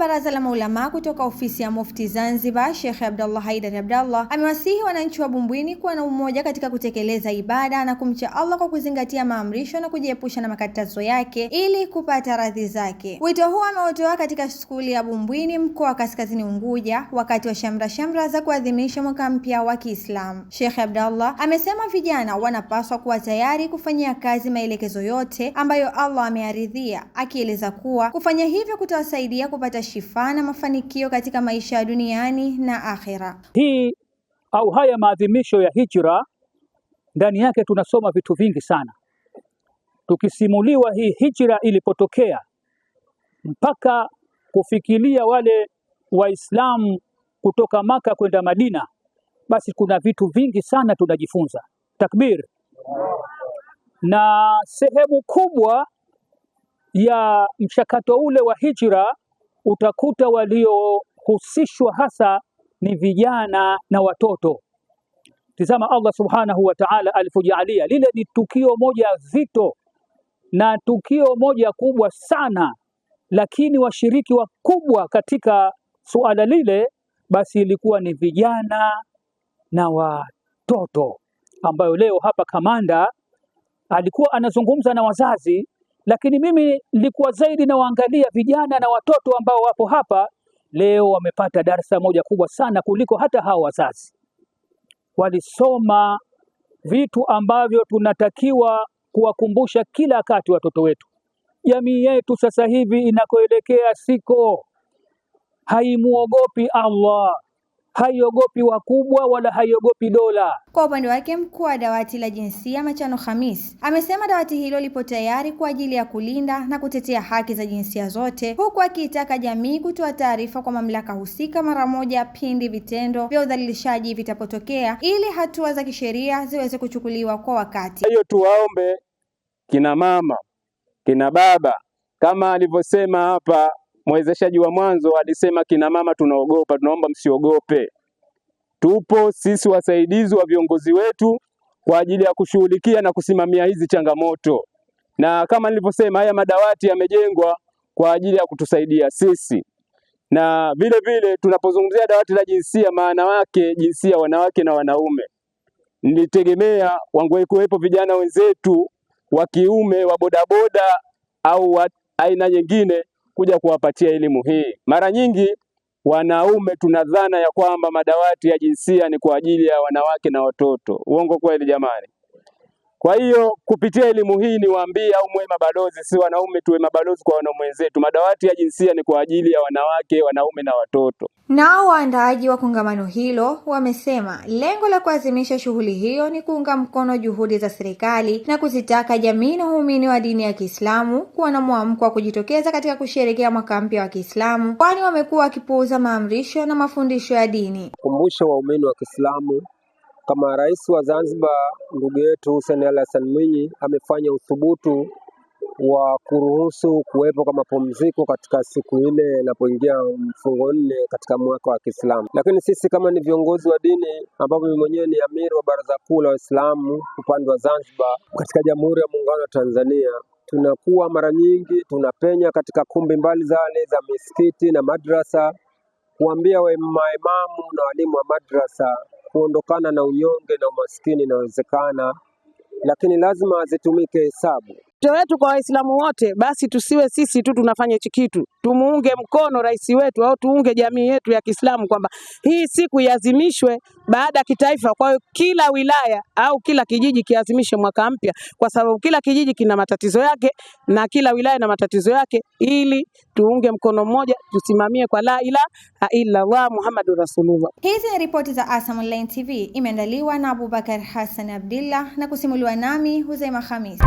Baraza la Maulama kutoka ofisi ya Mufti Zanzibar, Sheikh Abdallah Haidar Abdallah amewasihi wananchi wa Bumbwini kuwa na umoja katika kutekeleza ibada na kumcha Allah kwa kuzingatia maamrisho na kujiepusha na makatazo yake ili kupata radhi zake. Wito huu ameutoa katika skuli ya Bumbwini, mkoa wa Kaskazini Unguja, wakati wa shamra za kuadhimisha mwaka mpya wa Kiislamu. Sheikh Abdallah amesema vijana wanapaswa kuwa tayari kufanyia kazi maelekezo yote ambayo Allah amearidhia, akieleza kuwa kufanya hivyo kutawasaidia kupata shifa na mafanikio katika maisha ya duniani na akhera. Hii au haya maadhimisho ya hijra, ndani yake tunasoma vitu vingi sana. Tukisimuliwa hii hijra ilipotokea mpaka kufikiria wale Waislamu kutoka Maka kwenda Madina, basi kuna vitu vingi sana tunajifunza. Takbir. Na sehemu kubwa ya mchakato ule wa hijra utakuta waliohusishwa hasa ni vijana na watoto. Tazama Allah subhanahu wa ta'ala alipojalia lile ni tukio moja zito na tukio moja kubwa sana, lakini washiriki wakubwa katika suala lile basi ilikuwa ni vijana na watoto, ambayo leo hapa kamanda alikuwa anazungumza na wazazi, lakini mimi nilikuwa zaidi na waangalia vijana na watoto ambao wapo hapa leo. Wamepata darasa moja kubwa sana kuliko hata hao wazazi. Walisoma vitu ambavyo tunatakiwa kuwakumbusha kila wakati watoto wetu. Jamii yetu sasa hivi inakoelekea siko haimuogopi Allah, haiogopi wakubwa wala haiogopi dola. Kwa upande wake, mkuu wa dawati la jinsia Machano Khamis amesema dawati hilo lipo tayari kwa ajili ya kulinda na kutetea haki za jinsia zote, huku akiitaka jamii kutoa taarifa kwa mamlaka husika mara moja pindi vitendo vya udhalilishaji vitapotokea, ili hatua za kisheria ziweze kuchukuliwa kwa wakati. Hiyo tuwaombe kina mama, kina baba, kama alivyosema hapa mwezeshaji wa mwanzo, alisema kina mama tunaogopa. Tunaomba msiogope, tupo sisi wasaidizi wa viongozi wetu kwa ajili ya kushughulikia na kusimamia hizi changamoto, na kama nilivyosema haya madawati yamejengwa kwa ajili ya kutusaidia sisi. Na vile vile tunapozungumzia dawati la jinsia, maana wake jinsia wanawake na wanaume, nilitegemea wangekuwepo vijana wenzetu wa kiume wa bodaboda au wa aina nyingine kuja kuwapatia elimu hii. Mara nyingi wanaume tunadhana ya kwamba madawati ya jinsia ni kwa ajili ya wanawake na watoto. Uongo kweli jamani? Kwa hiyo kupitia elimu hii niwaambie, au mwe mabalozi, si wanaume tuwe mabalozi kwa wanaume wenzetu. Madawati ya jinsia ni kwa ajili ya wanawake, wanaume na watoto. Nao waandaaji wa kongamano hilo wamesema lengo la kuadhimisha shughuli hiyo ni kuunga mkono juhudi za serikali na kuzitaka jamii na waumini wa dini ya Kiislamu kuwa na mwamko wa kujitokeza katika kusherehekea mwaka mpya wa Kiislamu, kwani wamekuwa wakipuuza maamrisho na mafundisho ya dini. Kumbusha waumini wa Kiislamu kama Rais wa Zanzibar ndugu yetu Hussein Ali Hassan Mwinyi amefanya uthubutu wa kuruhusu kuwepo kwa mapumziko katika siku ile inapoingia mfungo 4 katika mwaka wa Kiislamu. Lakini sisi kama ni viongozi wa dini, ambapo mimi mwenyewe ni amiri wa Baraza Kuu la Waislamu upande wa Zanzibar katika Jamhuri ya Muungano wa Tanzania, tunakuwa mara nyingi tunapenya katika kumbi mbali zale za misikiti na madrasa kuambia maimamu na walimu wa madrasa kuondokana na unyonge na umaskini inawezekana, lakini lazima zitumike hesabu. Wito wetu kwa Waislamu wote, basi tusiwe sisi tu tunafanya hichi kitu, tumuunge mkono rais wetu au tuunge jamii yetu ya Kiislamu kwamba hii siku iadhimishwe baada ya kitaifa. Kwa hiyo kila wilaya au kila kijiji kiazimishe mwaka mpya, kwa sababu kila kijiji kina matatizo yake na kila wilaya na matatizo yake, ili tuunge mkono mmoja, tusimamie kwa la ilaha illa Allah Muhammadur Rasulullah. Hizi ni ripoti za ASAM Online TV, imeandaliwa na Abubakar Hassan Abdillah na kusimuliwa nami Huzaima Khamis.